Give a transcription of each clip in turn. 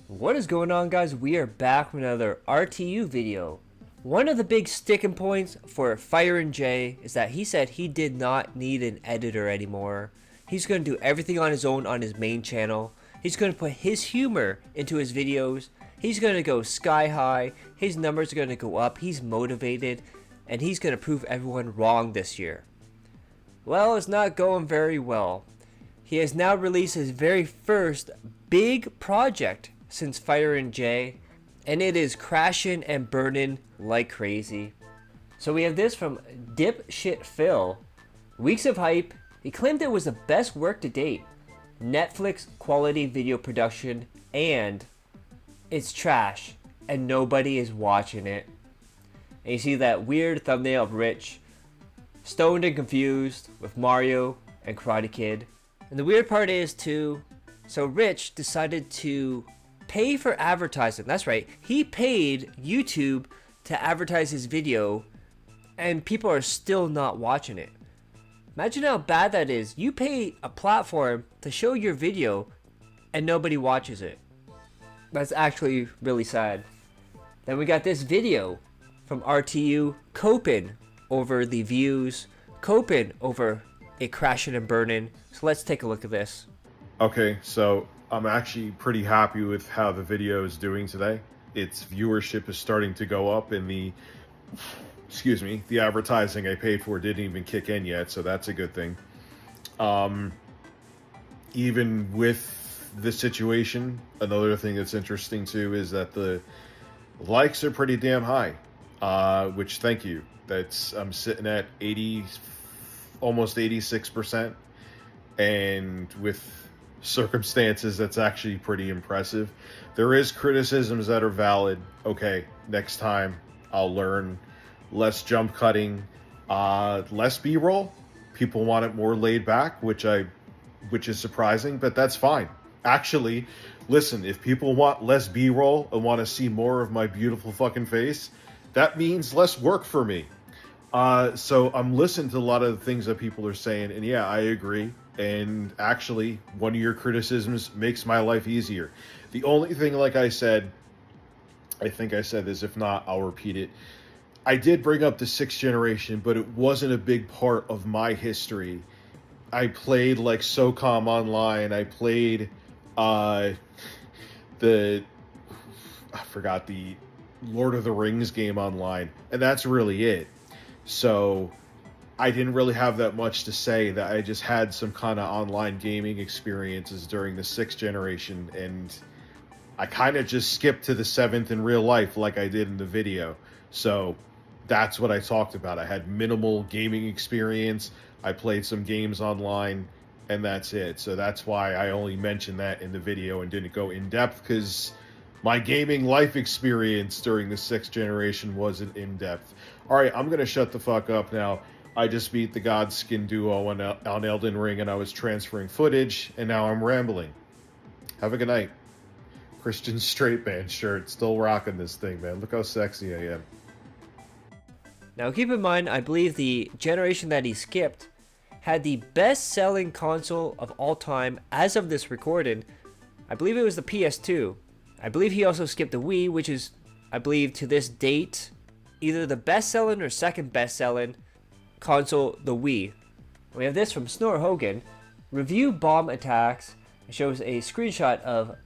What is going on, guys? We are back with another RTU video. One of the big sticking points for Fire and J is that he said he did not need an editor anymore. He's going to do everything on his own on his main channel. He's going to put his humor into his videos. He's going to go sky high. His numbers are going to go up. He's motivated. And he's going to prove everyone wrong this year. Well, it's not going very well. He has now released his very first big project since Fire and J, and it is crashing and burning like crazy. So we have this from Dipshit Phil. Weeks of hype. He claimed it was the best work to date. Netflix quality video production, and it's trash and nobody is watching it. And you see that weird thumbnail of Rich stoned and confused with Mario and Karate Kid. And the weird part is too, so Rich decided to pay for advertising. That's right, he paid YouTube to advertise his video, and people are still not watching it. Imagine how bad that is. You pay a platform to show your video and nobody watches it. That's actually really sad. Then we got this video from RTU coping over the views, coping over it crashing and burning. So let's take a look at this. Okay, so I'm actually pretty happy with how the video is doing today. Its viewership is starting to go up, and the advertising I paid for didn't even kick in yet, so that's a good thing. Even with this situation, another thing that's interesting too is that the likes are pretty damn high, which thank you. I'm sitting at 80, almost 86%, and with circumstances that's actually pretty impressive. There is criticisms that are valid. Okay, next time I'll learn. Less jump cutting, less b-roll. People want it more laid back, which is surprising, but that's fine. Actually, listen, if people want less b-roll and want to see more of my beautiful fucking face, that means less work for me. So I'm listening to a lot of the things that people are saying, and yeah, I agree. And actually, one of your criticisms makes my life easier. The only thing, like I said, I think I said this, if not, I'll repeat it. I did bring up the 6th generation, but it wasn't a big part of my history. I played like SOCOM Online. I played I forgot the Lord of the Rings game online, and that's really it. So I didn't really have that much to say. That I just had some kind of online gaming experiences during the 6th generation, and I kind of just skipped to the 7th in real life like I did in the video. So that's what I talked about. I had minimal gaming experience. I played some games online, and that's it. So that's why I only mentioned that in the video and didn't go in depth, because my gaming life experience during the 6th generation wasn't in depth. All right, I'm going to shut the fuck up now. I just beat the Godskin duo on Elden Ring, and I was transferring footage, and now I'm rambling. Have a good night. Christian straight man shirt. Still rocking this thing, man. Look how sexy I am. Now keep in mind, I believe the generation that he skipped had the best-selling console of all time as of this recording. I believe it was the PS2. I believe he also skipped the Wii, which is, I believe, to this date, either the best-selling or second best-selling console, the Wii. We have this from Snore Hogan. Review bomb attacks. It shows a screenshot of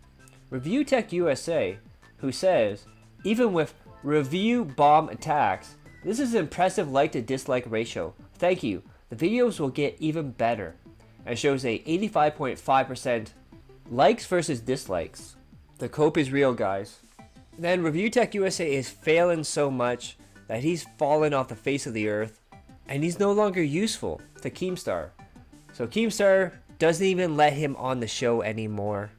ReviewTechUsa, who says, even with review bomb attacks, this is an impressive like to dislike ratio. Thank you. The videos will get even better. And shows a 85.5% likes versus dislikes. The cope is real, guys. Then ReviewTechUsa is failing so much that he's fallen off the face of the earth, and he's no longer useful to Keemstar. So Keemstar doesn't even let him on the show anymore.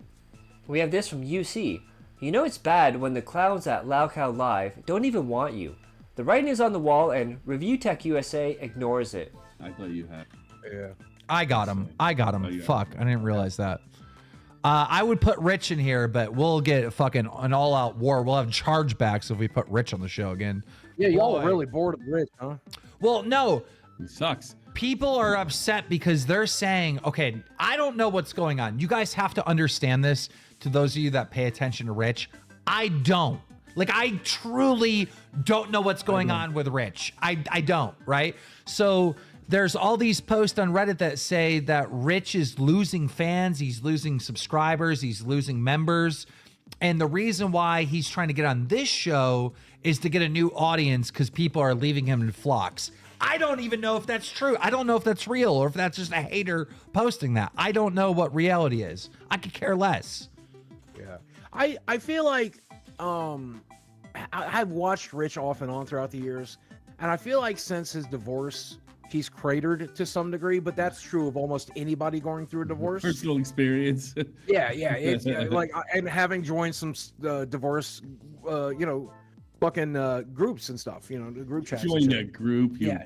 We have this from UC. You know it's bad when the clowns at LowCow Live don't even want you. The writing is on the wall, and ReviewTechUsa ignores it. I thought you had. Yeah. I got him. Oh, Fuck, I didn't realize that. I would put Rich in here, but we'll get fucking an all-out war. We'll have chargebacks if we put Rich on the show again. Yeah, y'all are really bored of Rich, huh? Well, no. He sucks. People are upset because they're saying, okay, I don't know what's going on. You guys have to understand this to those of you that pay attention to Rich, I don't. Like, I truly don't know what's going on with Rich. I don't, right? So there's all these posts on Reddit that say that Rich is losing fans, he's losing subscribers, he's losing members. And the reason why he's trying to get on this show is to get a new audience because people are leaving him in flocks. I don't even know if that's true. I don't know if that's real or if that's just a hater posting that. I don't know what reality is. I could care less. Yeah. I feel like I've watched Rich off and on throughout the years, and I feel like since his divorce, he's cratered to some degree, but that's true of almost anybody going through a divorce. Personal experience. Yeah, it's like, and having joined some divorce, fucking groups and stuff, the group chats. Join a group. Yeah,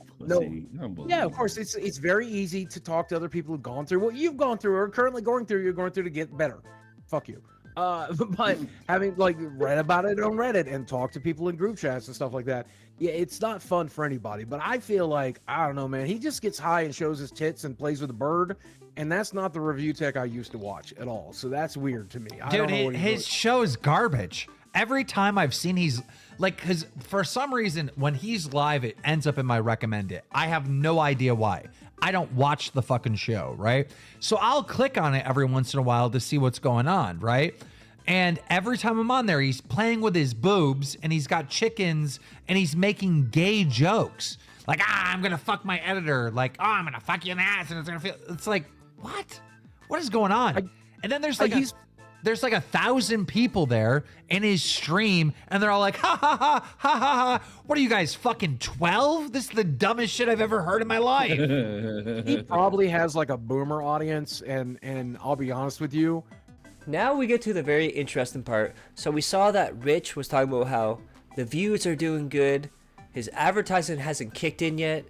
yeah, of course. It's very easy to talk to other people who've gone through what you've gone through or are currently going through. You're going through to get better. Fuck you. But having read about it on Reddit and talked to people in group chats and stuff like that, yeah, it's not fun for anybody. But I feel like, I don't know, man, he just gets high and shows his tits and plays with a bird, and that's not the review tech I used to watch at all. So that's weird to me. Dude, his show is garbage. Every time I've seen he's like, because for some reason when he's live, it ends up in my recommended. I have no idea why. I don't watch the fucking show, right? So I'll click on it every once in a while to see what's going on, right? And every time I'm on there, he's playing with his boobs and he's got chickens and he's making gay jokes. Like, I'm going to fuck my editor. Like, I'm going to fuck you in the ass. And it's like, what? What is going on? And then there's like there's like 1,000 people there in his stream, and they're all like, ha ha ha ha ha ha. What are you guys, fucking 12? This is the dumbest shit I've ever heard in my life. He probably has like a boomer audience, and I'll be honest with you. Now we get to the very interesting part. So we saw that Rich was talking about how the views are doing good, his advertising hasn't kicked in yet.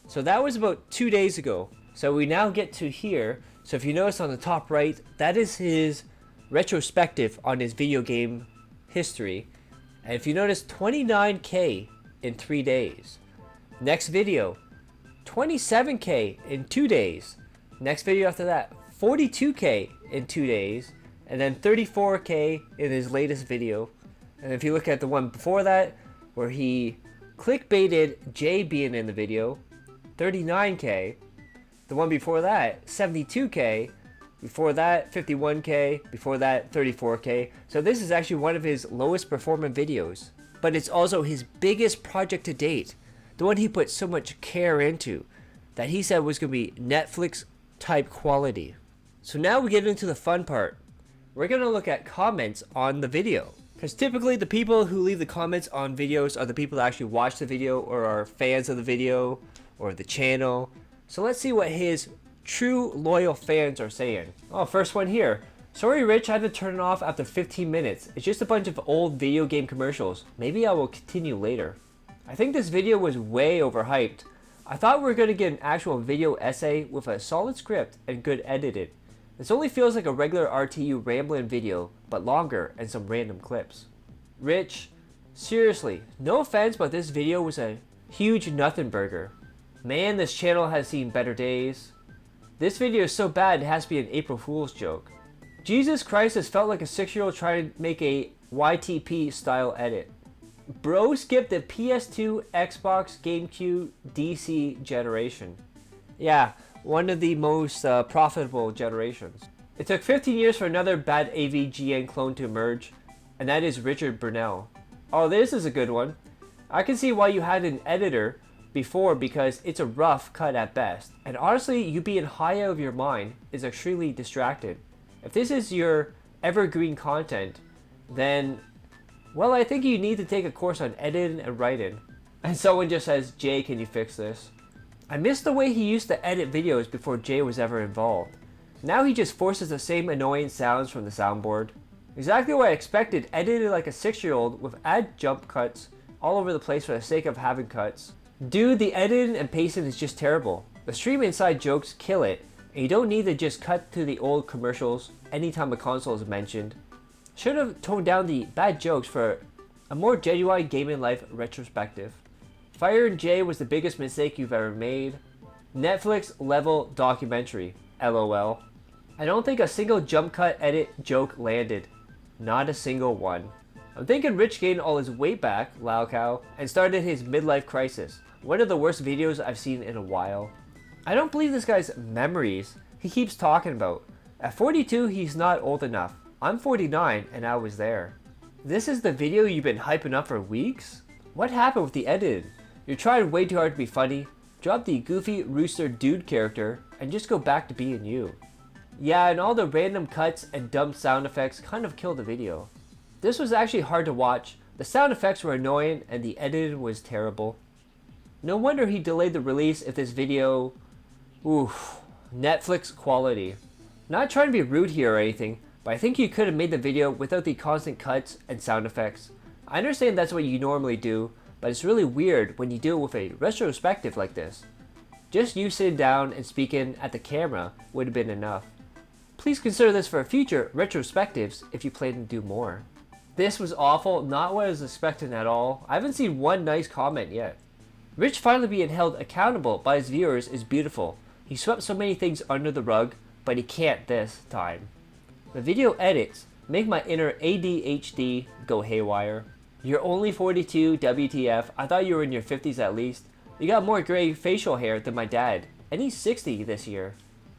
So that was about 2 days ago. So we now get to here. So if you notice on the top right, that is his retrospective on his video game history. And if you notice, 29K in 3 days. Next video, 27K in 2 days. Next video after that, 42K in 2 days. And then 34K in his latest video. And if you look at the one before that, where he clickbaited Jay being in the video, 39K. The one before that, 72K. Before that, 51K. Before that, 34K. So this is actually one of his lowest performing videos. But it's also his biggest project to date. The one he put so much care into. That he said was going to be Netflix type quality. So now we get into the fun part. We're going to look at comments on the video. Because typically the people who leave the comments on videos are the people that actually watch the video or are fans of the video or the channel. So let's see what his true loyal fans are saying. Oh, first one here. Sorry Rich, I had to turn it off after 15 minutes. It's just a bunch of old video game commercials. Maybe I will continue later. I think this video was way overhyped. I thought we were going to get an actual video essay with a solid script and good edited. This only feels like a regular RTU rambling video, but longer and some random clips. Rich, seriously, no offense, but this video was a huge nothing burger. Man, this channel has seen better days. This video is so bad it has to be an April Fool's joke. Jesus Christ, this felt like a 6-year-old trying to make a YTP style edit. Bro skipped the PS2, Xbox, GameCube, DC generation. Yeah, one of the most profitable generations. It took 15 years for another bad AVGN clone to emerge, and that is Richard Burnell. Oh, this is a good one. I can see why you had an editor before because it's a rough cut at best, and honestly, you being high out of your mind is extremely distracted. If this is your evergreen content, then, well, I think you need to take a course on editing and writing. And someone just says, Jay, can you fix this? I miss the way he used to edit videos before Jay was ever involved. Now he just forces the same annoying sounds from the soundboard. Exactly what I expected, edited like a 6-year-old with ad jump cuts all over the place for the sake of having cuts. Dude, the editing and pacing is just terrible. The stream inside jokes kill it, and you don't need to just cut to the old commercials anytime a console is mentioned. Should have toned down the bad jokes for a more genuine gaming life retrospective. Fire and Jay was the biggest mistake you've ever made. Netflix level documentary, LOL. I don't think a single jump cut edit joke landed. Not a single one. I'm thinking Rich gained all his weight back, Lao Cow, and started his midlife crisis. One of the worst videos I've seen in a while. I don't believe this guy's memories he keeps talking about. At 42, he's not old enough. I'm 49 and I was there. This is the video you've been hyping up for weeks? What happened with the edit? You're trying way too hard to be funny. Drop the goofy rooster dude character and just go back to being you. Yeah, and all the random cuts and dumb sound effects kind of killed the video. This was actually hard to watch. The sound effects were annoying and the editing was terrible. No wonder he delayed the release if this video... Oof. Netflix quality. Not trying to be rude here or anything, but I think you could have made the video without the constant cuts and sound effects. I understand that's what you normally do, but it's really weird when you do it with a retrospective like this. Just you sitting down and speaking at the camera would have been enough. Please consider this for future retrospectives if you plan to do more. This was awful, not what I was expecting at all. I haven't seen one nice comment yet. Rich finally being held accountable by his viewers is beautiful. He swept so many things under the rug, but he can't this time. The video edits make my inner ADHD go haywire. You're only 42, WTF. I thought you were in your 50s at least. You got more gray facial hair than my dad, and he's 60 this year.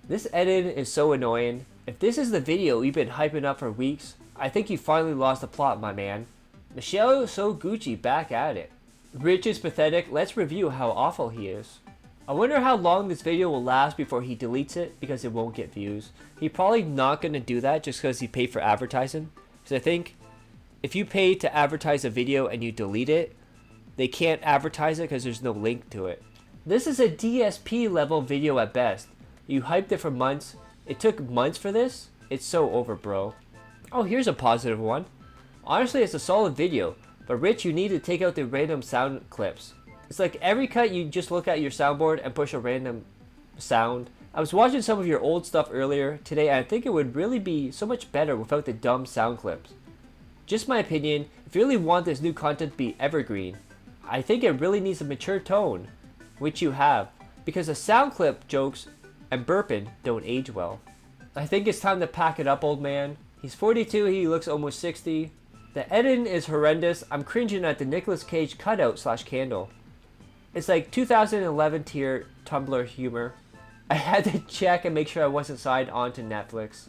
This edit is so annoying. If this is the video you've been hyping up for weeks, I think you finally lost the plot, my man. Michelle So Gucci back at it. Rich is pathetic. Let's review how awful he is. I wonder how long this video will last before he deletes it because it won't get views. He's probably not going to do that just because he paid for advertising. Because I think if you pay to advertise a video and you delete it, they can't advertise it because there's no link to it. This is a DSP level video at best. You hyped it for months. It took months for this? It's so over, bro. Oh, here's a positive one. Honestly, it's a solid video, but Rich, you need to take out the random sound clips. It's like every cut you just look at your soundboard and push a random sound. I was watching some of your old stuff earlier today and I think it would really be so much better without the dumb sound clips. Just my opinion, if you really want this new content to be evergreen, I think it really needs a mature tone, which you have, because the sound clip jokes and burping don't age well. I think it's time to pack it up, old man. He's 42, he looks almost 60. The editing is horrendous. I'm cringing at the Nicolas Cage cutout / candle. It's like 2011 tier Tumblr humor. I had to check and make sure I wasn't signed on to Netflix.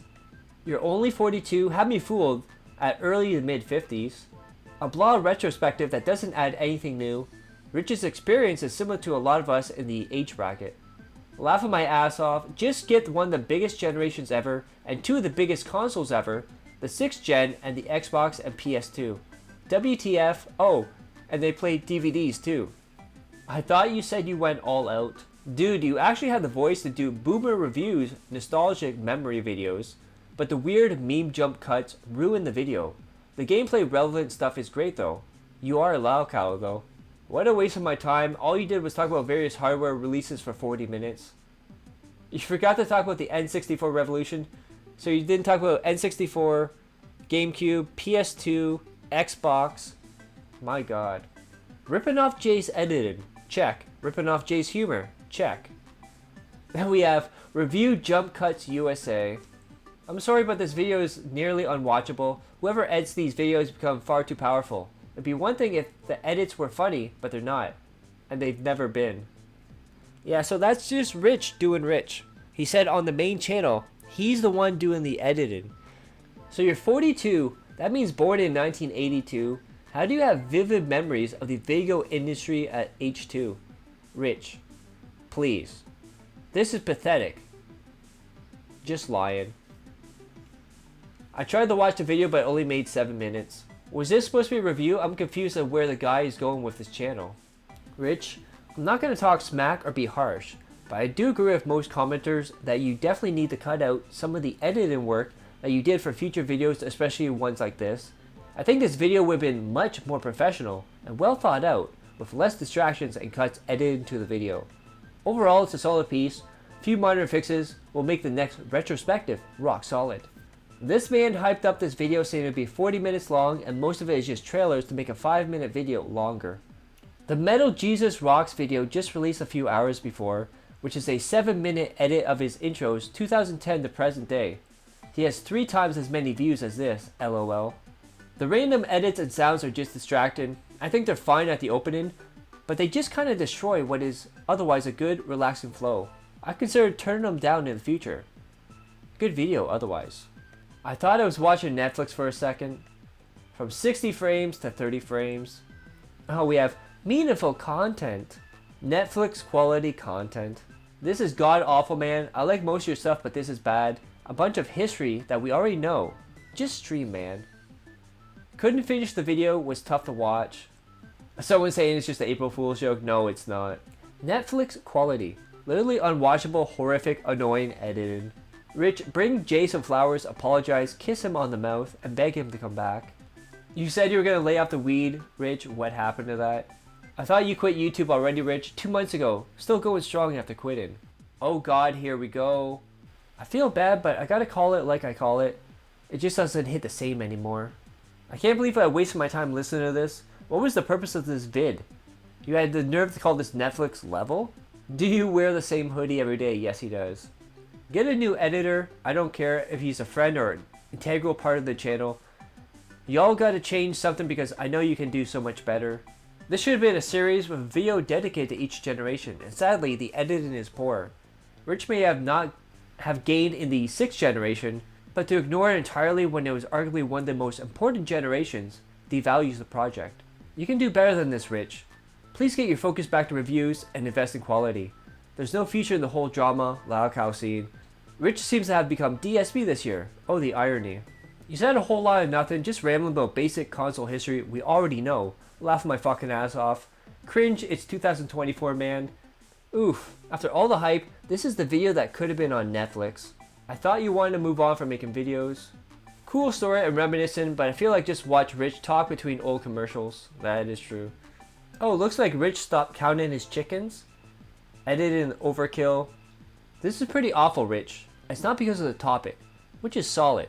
You're only 42, had me fooled at early to mid 50s. A blah retrospective that doesn't add anything new. Rich's experience is similar to a lot of us in the age bracket. Laughing my ass off, just skipped one of the biggest generations ever and two of the biggest consoles ever, the 6th gen and the Xbox and PS2. WTF, oh, and they played DVDs too. I thought you said you went all out. Dude, you actually had the voice to do boomer reviews, nostalgic memory videos, but the weird meme jump cuts ruined the video. The gameplay relevant stuff is great though. You are a Lao Cow though. What a waste of my time. All you did was talk about various hardware releases for 40 minutes. You forgot to talk about the N64 revolution. So you didn't talk about N64, GameCube, PS2, Xbox. My god. Ripping off Jay's editing. Check. Ripping off Jay's humor. Check. Then we have Review Jump Cuts USA. I'm sorry, but this video is nearly unwatchable. Whoever edits these videos become far too powerful. It'd be one thing if the edits were funny, but they're not. And they've never been. Yeah, so that's just Rich doing Rich. He said on the main channel, he's the one doing the editing. So you're 42, that means born in 1982. How do you have vivid memories of the video industry at age 2? Rich, please. This is pathetic. Just lying. I tried to watch the video but only made 7 minutes. Was this supposed to be a review? I'm confused of where the guy is going with this channel. Rich, I'm not going to talk smack or be harsh, but I do agree with most commenters that you definitely need to cut out some of the editing work that you did for future videos, especially ones like this. I think this video would have been much more professional and well thought out, with less distractions and cuts edited into the video. Overall, it's a solid piece. Few minor fixes will make the next retrospective rock solid. This man hyped up this video saying it would be 40 minutes long, and most of it is just trailers to make a 5-minute video longer. The Metal Jesus Rocks video just released a few hours before. which is a 7-minute edit of his intros 2010 to present day. He has 3 times as many views as this, lol. The random edits and sounds are just distracting. I think they're fine at the opening, but they just kind of destroy what is otherwise a good, relaxing flow. I consider turning them down in the future. Good video otherwise. I thought I was watching Netflix for a second. From 60 frames to 30 frames. Oh, we have meaningful content. Netflix quality content. This is god awful, man. I like most of your stuff, but this is bad. A bunch of history that we already know. Just stream, man. Couldn't finish the video, was tough to watch. Someone saying it's just an April Fool's joke. No, it's not. Netflix quality. Literally unwatchable, horrific, annoying editing. Rich, bring Jay some flowers, apologize, kiss him on the mouth, and beg him to come back. You said you were gonna lay off the weed, Rich. What happened to that? I thought you quit YouTube already, Rich, 2 months ago. Still going strong after quitting. Oh god, here we go. I feel bad, but I gotta call it like I call it. It just doesn't hit the same anymore. I can't believe I wasted my time listening to this. What was the purpose of this vid? You had the nerve to call this Netflix level? Do you wear the same hoodie every day? Yes, he does. Get a new editor. I don't care if he's a friend or an integral part of the channel. Y'all gotta change something because I know you can do so much better. This should have been a series with a video dedicated to each generation, and sadly, the editing is poor. Rich may not have gained in the 6th generation, but to ignore it entirely when it was arguably one of the most important generations devalues the project. You can do better than this, Rich. Please get your focus back to reviews and invest in quality. There's no future in the whole drama, loud cow scene. Rich seems to have become DSP this year. Oh, the irony. You said a whole lot of nothing, just rambling about basic console history we already know. Laughing my fucking ass off. Cringe, it's 2024, man. Oof, after all the hype, this is the video that could have been on Netflix. I thought you wanted to move on from making videos. Cool story and reminiscent, but I feel like just watch Rich talk between old commercials. That is true. Oh, looks like Rich stopped counting his chickens. Edited overkill. This is pretty awful, Rich. It's not because of the topic, which is solid.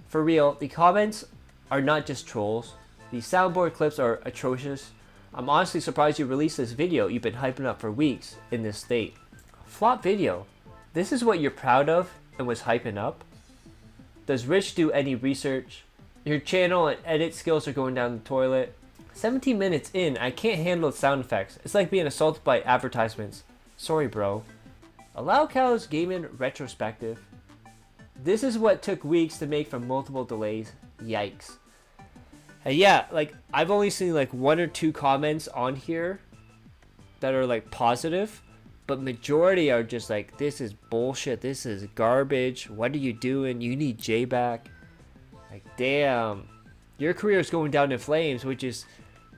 For real, the comments are not just trolls. The soundboard clips are atrocious. I'm honestly surprised you released this video you've been hyping up for weeks in this state. Flop video. This is what you're proud of and was hyping up? Does Rich do any research? Your channel and edit skills are going down the toilet. 17 minutes in, I can't handle the sound effects. It's like being assaulted by advertisements. Sorry, bro. Allow Cows Gaming retrospective. This is what took weeks to make from multiple delays. Yikes. And yeah, like I've only seen like 1 or 2 comments on here that are like positive, but majority are just like, this is bullshit, this is garbage, what are you doing, you need Jay back. Like, damn, your career is going down in flames, which is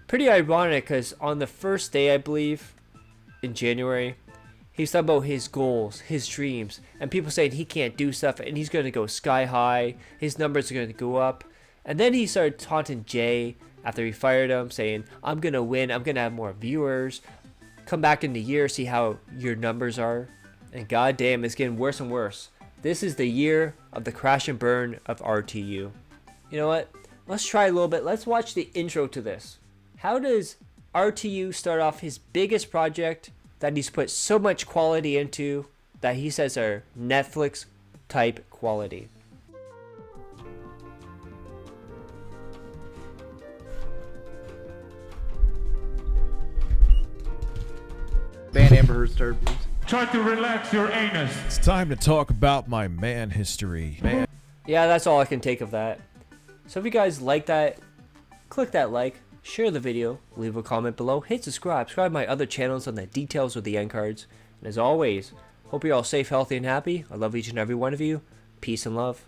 pretty ironic because on the first day, I believe, in January, he's talking about his goals, his dreams, and people saying he can't do stuff and he's going to go sky high, his numbers are going to go up. And then he started taunting Jay after he fired him, saying, I'm going to win, I'm going to have more viewers. Come back in the year, see how your numbers are. And goddamn, it's getting worse and worse. This is the year of the crash and burn of RTU. You know what? Let's try a little bit. Let's watch the intro to this. How does RTU start off his biggest project that he's put so much quality into that he says are Netflix type quality? Ban Amber Heard's turd, please. Try to relax your anus. It's time to talk about my man history. Man. Yeah, that's all I can take of that. So if you guys like that, click that like, share the video, leave a comment below, hit subscribe to my other channels on the details with the end cards. And as always, hope you're all safe, healthy, and happy. I love each and every one of you. Peace and love.